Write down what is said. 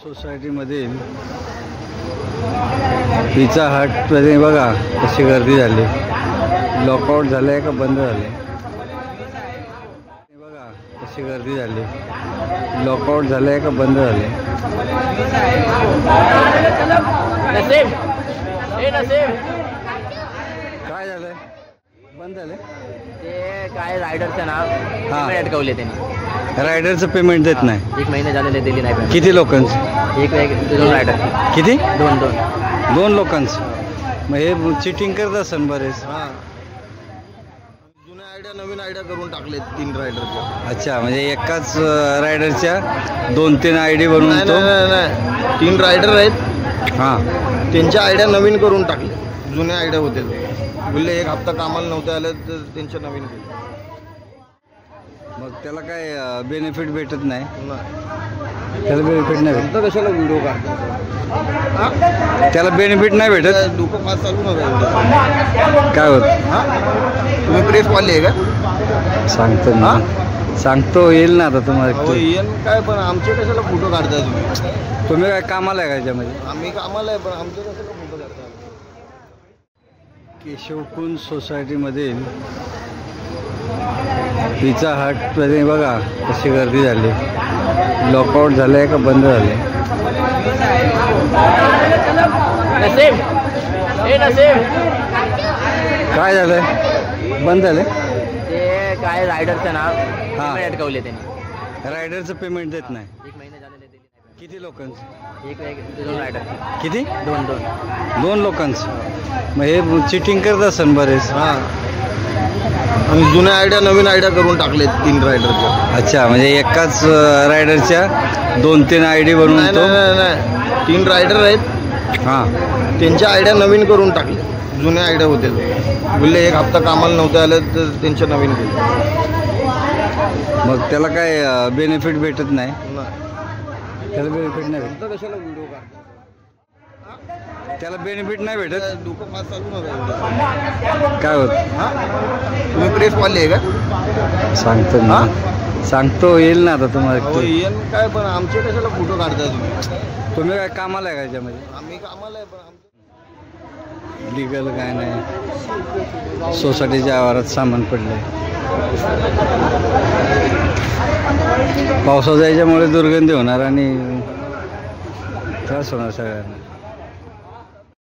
सोसायटीमधील pizza हटमध्ये बघा कशी गर्दी झाली. लॉकआउट झालं आहे का बंद झाले बघा कशी गर्दी झाली. लॉकआउट झालं आहे का बंद झाले. काय झालंय बंद झाले ते काय रायडरचं नाव हां अटकवले त्यांनी. रायडरचं पेमेंट देत नाही. 1 महिना झालेले दिली नाही payment. किती लोकांचं. एक 2 रायडर. किती. 2 लोकांचं. मग हे चिटिंग करत असेल बरेच. हां जुन्या आयडिया नवीन आयडिया करून टाकले 3 रायडरचे. अच्छा म्हणजे एकाच रायडरच्या 2-3 आयडी बनवून तो. नाही 3 रायडर आहेत. हां त्यांच्या आयडिया नवीन करून टाकले. जुन्या आयडिया होते बोलले 1 हप्ता कामाला नव्हते आले तर त्यांच्या नवीन केले. मग त्याला काय बेनिफिट भेटत नाही. नाही त्याला बेनिफिट नाही भेटत. तर कशाला व्हिडिओ काढतो. त्याला बेनिफिट नाही भेटत. डोकं पास चालू नका. काय होत. तुम्ही प्रेसवाले आहे का. सांगतो ना. सांगतो येईल ना आता तुम्हाला. येईन काय पण आमचे कशाला फोटो काढताय तुम्ही. तुम्ही काय कामाला आहे का याच्यामध्ये. आम्ही कामाला आहे पण आमचे कशाला फोटो काढताय. केशवकुंज सोसायटीमधील पिझ्झा हटमध्ये बघा कशी गर्दी झाली. लॉकआउट झालं आहे का बंद झाले. काय झालंय बंद झाले. ते काय रायडरचं नाव हां अटकवले त्यांनी. रायडरचं पेमेंट देत नाही. 1 महिना झालेले दिली नाही. किती लोकांचं. एक 2 रायडर. किती. 2 लोकांचं. मग हे चिटिंग करत असेल बरेच. हां आणि जुन्या आयडिया नवीन आयडिया करून टाकले 3 रायडरचे. अच्छा म्हणजे एकाच रायडरच्या 2-3 आयडी बनवून तो. नाही 3 रायडर आहेत. हां त्यांच्या आयडिया नवीन करून टाकले. जुन्या आयडिया होते बोलले 1 हप्ता कामाला नव्हते आले तर त्यांच्या नवीन केले. मग त्याला काय बेनिफिट भेटत नाही. नाही त्याला बेनिफिट नाही भेटत. तर कशाला व्हिडिओ काढतो. त्याला बेनिफिट नाही भेटत. डोकं पास चालू नका. काय होत. तुम्ही प्रेसवाले आहे का. सांगतो ना. सांगतो येईल ना आता तुम्हाला. येईन काय पण आमचे कशाला फोटो काढताय तुम्ही. तुम्ही काय कामाला आहे का याच्यामध्ये. आम्ही कामाला आहे पण आमचं लिगल काय नाही. सोसायटीच्या आवारात सामान पडलंय. पावसाच्या याच्यामुळे दुर्गंधी होणार आणि त्रास होणार सगळ्यांना.